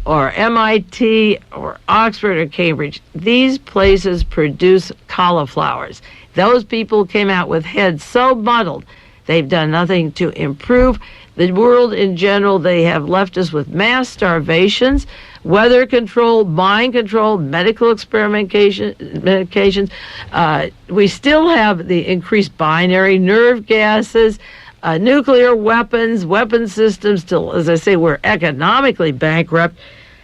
or MIT or Oxford or Cambridge, these places produce cauliflowers. Those people came out with heads so muddled, they've done nothing to improve the world in general. They have left us with mass starvations, weather control, mind control, medical medications. We still have the increased binary nerve gases, nuclear weapons, weapon systems. Till, as I say, we're economically bankrupt.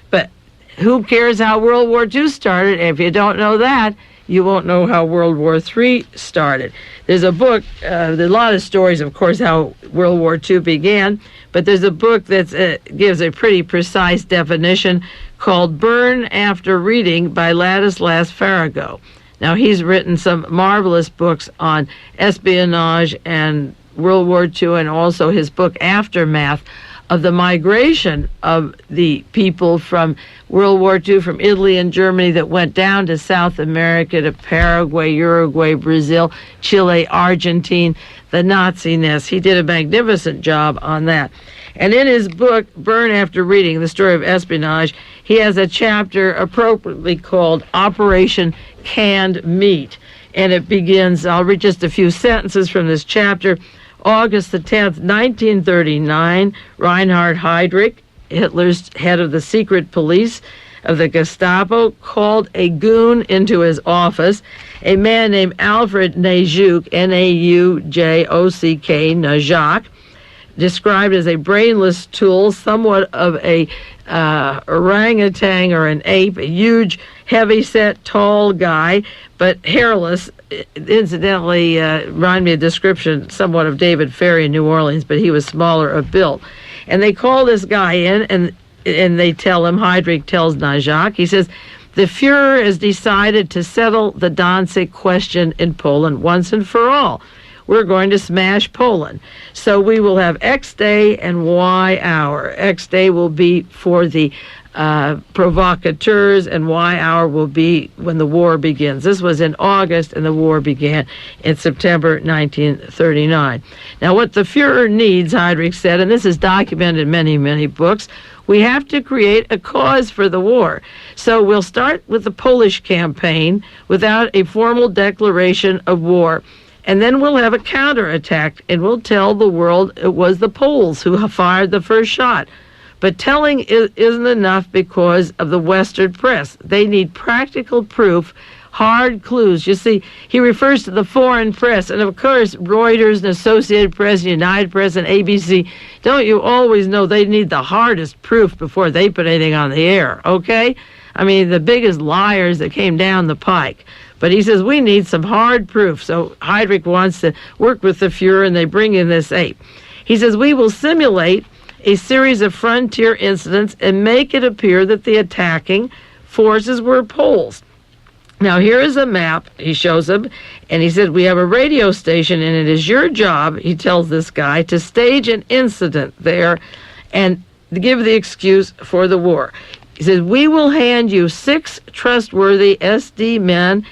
But who cares how World War II started? If you don't know that, you won't know how World War III started. There's a book, there's a lot of stories, of course, how World War II began, but there's a book that gives a pretty precise definition called Burn After Reading by Ladislas Farrago. Now, he's written some marvelous books on espionage and World War II, and also his book Aftermath of the migration of the people from World War II, from Italy and Germany, that went down to South America, to Paraguay, Uruguay, Brazil, Chile, Argentina, the Nazi nest. He did a magnificent job on that. And in his book, Burn After Reading, The Story of Espionage, he has a chapter appropriately called Operation Canned Meat. And it begins, I'll read just a few sentences from this chapter. August the 10th, 1939, Reinhard Heydrich, Hitler's head of the secret police of the Gestapo, called a goon into his office, a man named Alfred Naujock, Naujock, Naujock, described as a brainless tool, somewhat of a orangutan or an ape, a huge, heavy-set, tall guy, but hairless. Incidentally, remind me of a description somewhat of David Ferry in New Orleans, but he was smaller of build. And they call this guy in, and they tell him, Heydrich tells Naujock, he says, the Fuhrer has decided to settle the Danzig question in Poland once and for all. We're going to smash Poland. So we will have X day and Y hour. X day will be for the provocateurs, and Y hour will be when the war begins. This was in August, and the war began in September 1939. Now, what the Fuhrer needs, Heydrich said, and this is documented in many, many books, we have to create a cause for the war. So we'll start with the Polish campaign without a formal declaration of war. And then we'll have a counterattack, and we'll tell the world it was the Poles who fired the first shot. But telling isn't enough because of the Western press. They need practical proof, hard clues. You see, he refers to the foreign press, and of course, Reuters and Associated Press, United Press, and ABC. Don't you always know they need the hardest proof before they put anything on the air, okay? I mean, the biggest liars that came down the pike. But he says, we need some hard proof. So Heydrich wants to work with the Fuhrer, and they bring in this ape. He says, we will simulate a series of frontier incidents and make it appear that the attacking forces were Poles. Now, here is a map he shows him, and he said, we have a radio station, and it is your job, he tells this guy, to stage an incident there and give the excuse for the war. He says, we will hand you 6 trustworthy SD men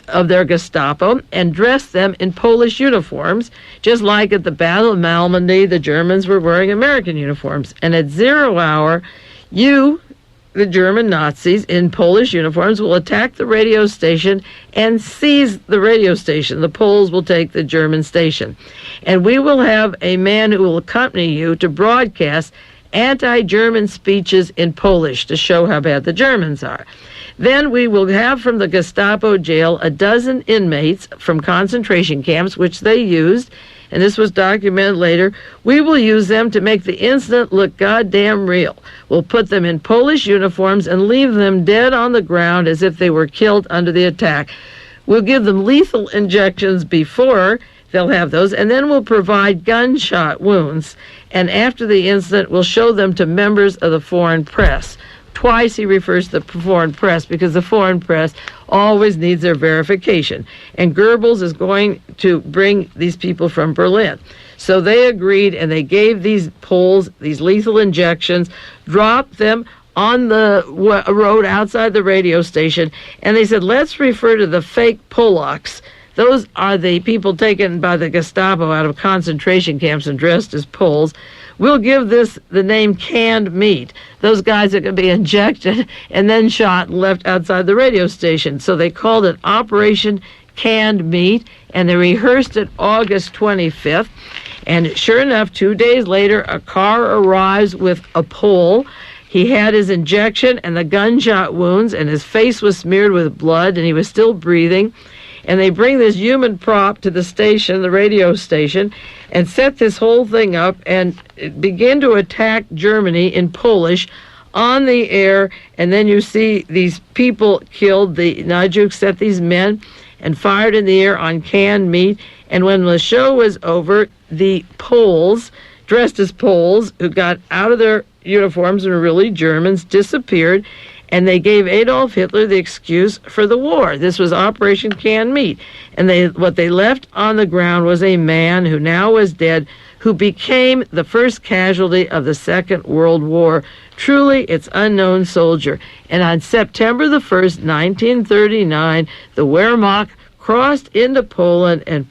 of their Gestapo and dress them in Polish uniforms, just like at the Battle of Malmedy, the Germans were wearing American uniforms. And at 0 hour, you, the German Nazis in Polish uniforms, will attack the radio station and seize the radio station. The Poles will take the German station. And we will have a man who will accompany you to broadcast anti-German speeches in Polish to show how bad the Germans are. Then we will have from the Gestapo jail a dozen inmates from concentration camps, which they used, and this was documented later. We will use them to make the incident look goddamn real. We'll put them in Polish uniforms and leave them dead on the ground as if they were killed under the attack. We'll give them lethal injections before they'll have those, and then we'll provide gunshot wounds. And after the incident, we'll show them to members of the foreign press. Twice he refers to the foreign press because the foreign press always needs their verification. And Goebbels is going to bring these people from Berlin. So they agreed, and they gave these Poles these lethal injections, dropped them on the road outside the radio station, and they said, let's refer to the fake Polacks. Those are the people taken by the Gestapo out of concentration camps and dressed as Poles. We'll give this the name canned meat. Those guys are going to be injected and then shot and left outside the radio station. So they called it Operation Canned Meat, and they rehearsed it August 25th. And sure enough, 2 days later, a car arrives with a Pole. He had his injection and the gunshot wounds, and his face was smeared with blood, and he was still breathing. And they bring this human prop to the station, the radio station, and set this whole thing up and begin to attack Germany in Polish on the air. And then you see these people killed. The Naujock set these men and fired in the air on canned meat. And when the show was over, the Poles, dressed as Poles, who got out of their uniforms and were really Germans, disappeared. and they gave Adolf Hitler the excuse for the war. This was Operation Canned Meat. And what they left on the ground was a man who now was dead, who became the first casualty of the Second World War. Truly, its unknown soldier. And on September the 1st, 1939, the Wehrmacht crossed into Poland, and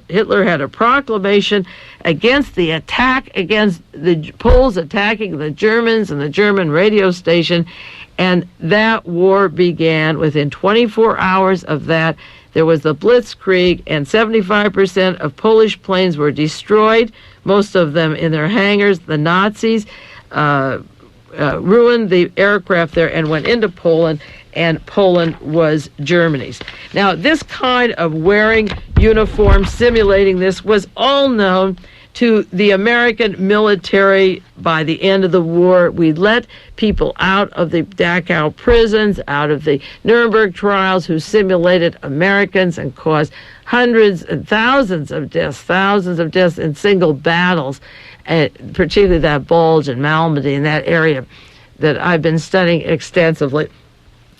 Hitler had a proclamation against the attack, against the Poles attacking the Germans and the German radio station, and that war began. Within 24 hours of that, there was the Blitzkrieg, and 75% of Polish planes were destroyed, most of them in their hangars. The Nazis ruined the aircraft there and went into Poland, and Poland was Germany's. Now, this kind of wearing uniform, simulating this, was all known to the American military by the end of the war. We let people out of the Dachau prisons, out of the Nuremberg trials, who simulated Americans and caused hundreds and thousands of deaths in single battles, particularly that Bulge and Malmedy in that area that I've been studying extensively.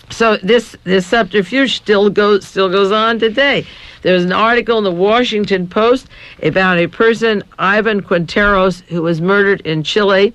So this subterfuge still goes on today. There's an article in the Washington Post about a person, Ivan Quinteros, who was murdered in Chile.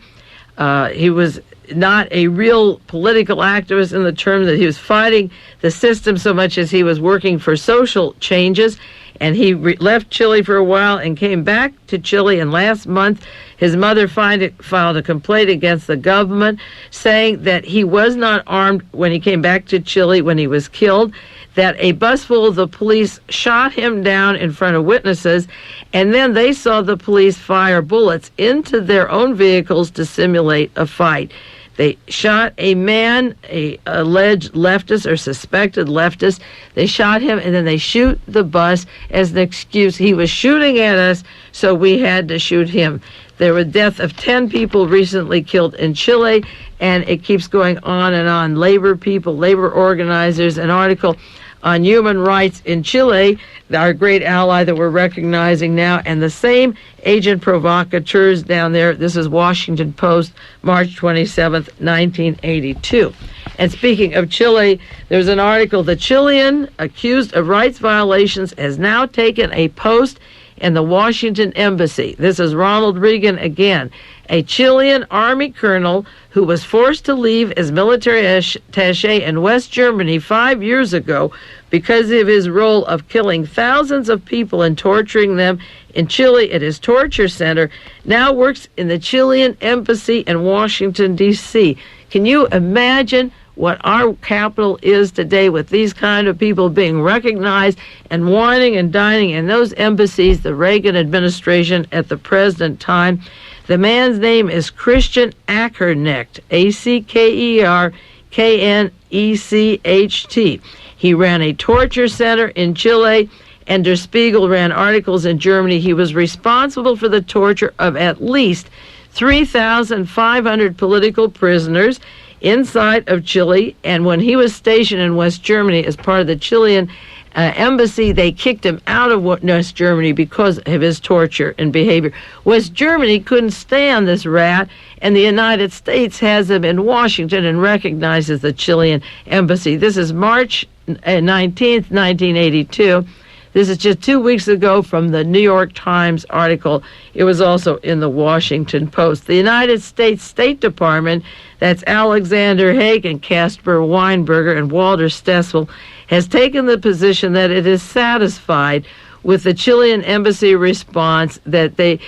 He was not a real political activist in the term that he was fighting the system so much as he was working for social changes. And he left Chile for a while and came back to Chile. And last month, his mother filed a complaint against the government, saying that he was not armed when he came back to Chile when he was killed, that a bus full of the police shot him down in front of witnesses, and then they saw the police fire bullets into their own vehicles to simulate a fight. They shot a man, a alleged leftist or suspected leftist. They shot him, and then they shoot the bus as an excuse. He was shooting at us, so we had to shoot him. There were deaths of 10 people recently killed in Chile, and it keeps going on and on. Labor organizers, an article on human rights in Chile, our great ally that we're recognizing now, and the same agent provocateurs down there. This is Washington Post, March 27th, 1982. And speaking of Chile, there's an article, the Chilean accused of rights violations has now taken a post in the Washington Embassy. This is Ronald Reagan again, a Chilean army colonel who was forced to leave as military attaché in West Germany 5 years ago because of his role of killing thousands of people and torturing them in Chile at his torture center, now works in the Chilean embassy in Washington, D.C. Can you imagine what our capital is today with these kind of people being recognized and wining and dining in those embassies, the Reagan administration at the present time? The man's name is Christian Akernecht, Akerknecht. He ran a torture center in Chile, and Der Spiegel ran articles in Germany. He was responsible for the torture of at least 3,500 political prisoners inside of Chile, and when he was stationed in West Germany as part of the Chilean embassy, they kicked him out of West Germany because of his torture and behavior. West Germany couldn't stand this rat, and the United States has him in Washington and recognizes the Chilean embassy. This is March 19th, 1982. This is just 2 weeks ago from the New York Times article. It was also in the Washington Post. The United States State Department, that's Alexander Haig and Caspar Weinberger and Walter Stessel, has taken the position that it is satisfied with the Chilean embassy response, that they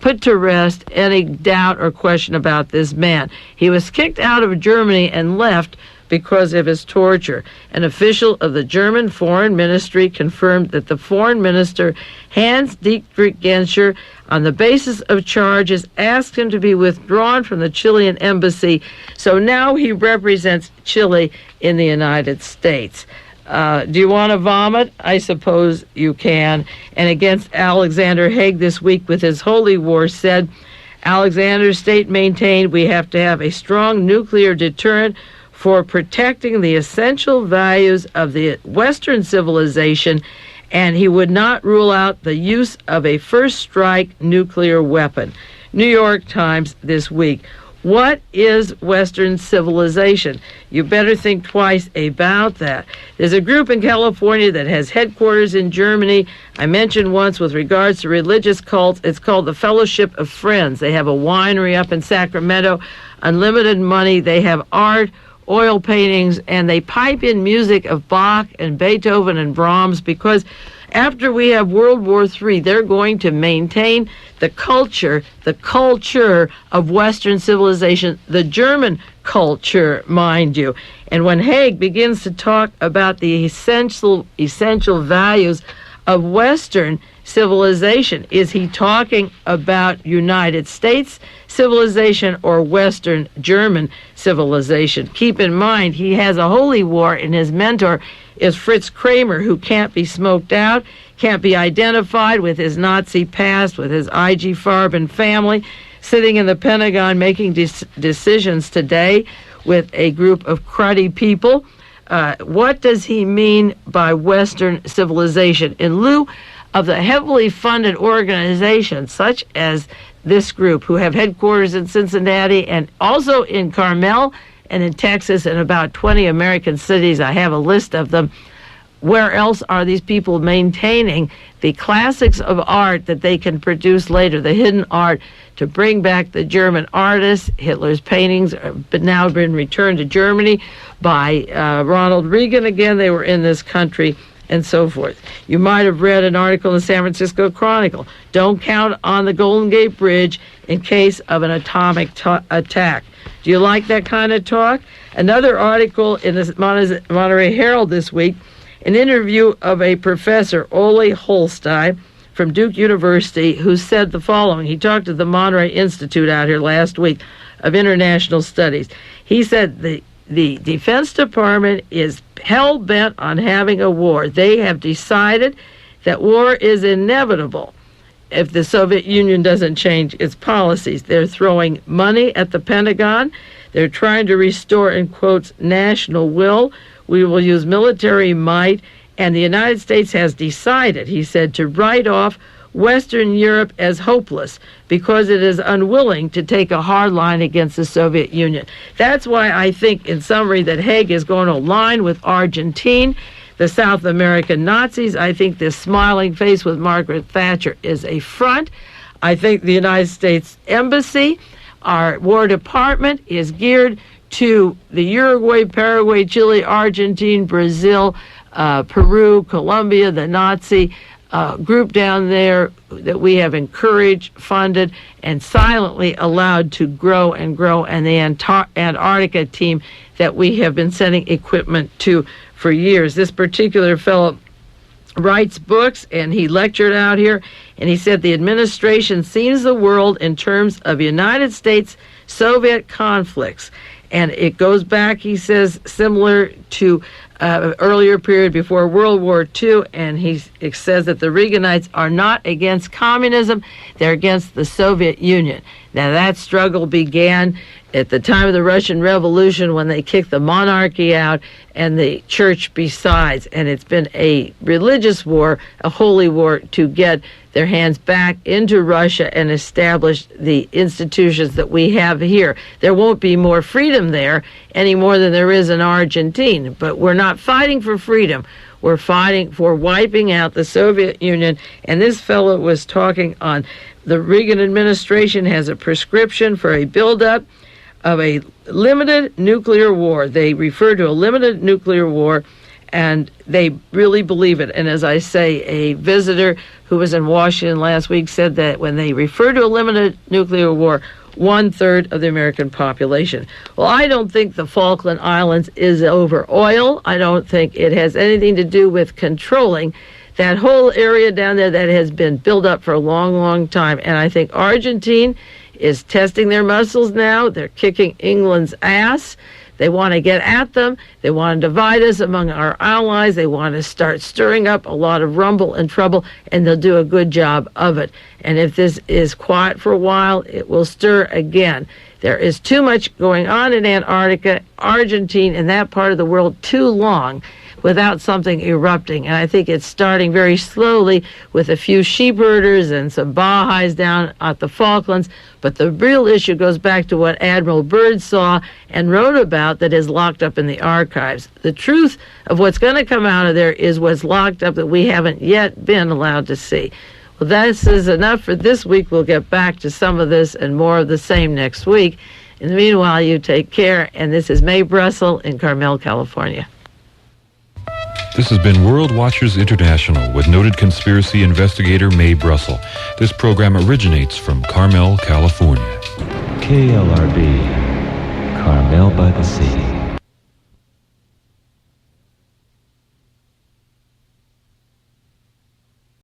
put to rest any doubt or question about this man. He was kicked out of Germany and left because of his torture. An official of the German Foreign Ministry confirmed that the Foreign Minister, Hans-Dietrich Genscher, on the basis of charges, asked him to be withdrawn from the Chilean embassy. So now he represents Chile in the United States. Do you want to vomit? I suppose you can. And against Alexander Haig this week with his holy war said, Alexander's state maintained we have to have a strong nuclear deterrent for protecting the essential values of the Western civilization, and he would not rule out the use of a first strike nuclear weapon. New York Times this week. What is Western civilization? You better think twice about that. There's a group in California that has headquarters in Germany. I mentioned once with regards to religious cults, it's called the Fellowship of Friends. They have a winery up in Sacramento, unlimited money. They have art, oil paintings, and they pipe in music of Bach and Beethoven and Brahms, because after we have World War III, they're going to maintain the culture of Western civilization, the German culture, mind you. And when Haig begins to talk about the essential values of Western civilization, is he talking about United States civilization or Western German civilization? Keep in mind, he has a holy war, and his mentor is Fritz Kramer, who can't be smoked out, can't be identified with his Nazi past, with his IG Farben family, sitting in the Pentagon making decisions today with a group of cruddy people. What does he mean by Western civilization? In lieu of the heavily funded organizations such as this group, who have headquarters in Cincinnati and also in Carmel and in Texas and about 20 American cities, I have a list of them. Where else are these people maintaining the classics of art that they can produce later, the hidden art, to bring back the German artists? Hitler's paintings have now been returned to Germany by Ronald Reagan again. They were in this country, and so forth. You might have read an article in the San Francisco Chronicle. Don't count on the Golden Gate Bridge in case of an atomic attack. Do you like that kind of talk? Another article in the Monterey Herald this week, an interview of a professor, Ole Holstein, from Duke University, who said the following. He talked to the Monterey Institute out here last week of International Studies. He said the Defense Department is hell-bent on having a war. They have decided that war is inevitable if the Soviet Union doesn't change its policies. They're throwing money at the Pentagon. They're trying to restore, in quotes, national will. We will use military might. And the United States has decided, he said, to write off Western Europe as hopeless because it is unwilling to take a hard line against the Soviet Union. That's why I think, in summary, that Haig is going to align with Argentina, the South American Nazis. I think this smiling face with Margaret Thatcher is a front. I think the United States Embassy, our War Department, is geared to the Uruguay, Paraguay, Chile, Argentina, Brazil, Peru, Colombia, the Nazi group down there that we have encouraged, funded, and silently allowed to grow and grow, and the Antarctica team that we have been sending equipment to for years. This particular fellow writes books, and he lectured out here, and he said the administration sees the world in terms of United States-Soviet conflicts. And it goes back, he says, similar to earlier period before World War II, and he says that the Reaganites are not against communism, they're against the Soviet Union. Now, that struggle began at the time of the Russian Revolution when they kicked the monarchy out and the church besides, and it's been a religious war, a holy war, to get their hands back into Russia and establish the institutions that we have here. There won't be more freedom there any more than there is in Argentina, but we're not fighting for freedom. We're fighting for wiping out the Soviet Union, and this fellow was talking on the Reagan administration has a prescription for a buildup of a limited nuclear war. They refer to a limited nuclear war, and they really believe it. And as I say, a visitor who was in Washington last week said that when they refer to a limited nuclear war, 1/3 of the American population. Well, I don't think the Falkland Islands is over oil. I don't think it has anything to do with controlling that whole area down there that has been built up for a long, long time. And I think Argentina is testing their muscles now. They're kicking England's ass. They want to get at them. They want to divide us among our allies. They want to start stirring up a lot of rumble and trouble, and they'll do a good job of it. And if this is quiet for a while, it will stir again. There is too much going on in Antarctica, Argentina, and that part of the world too long without something erupting. And I think it's starting very slowly with a few sheepherders and some Baha'is down at the Falklands. But the real issue goes back to what Admiral Byrd saw and wrote about that is locked up in the archives. The truth of what's going to come out of there is what's locked up that we haven't yet been allowed to see. Well, this is enough for this week. We'll get back to some of this and more of the same next week. In the meanwhile, you take care. And this is Mae Brussell in Carmel, California. This has been World Watchers International with noted conspiracy investigator Mae Brussell. This program originates from Carmel, California. KLRB, Carmel by the Sea.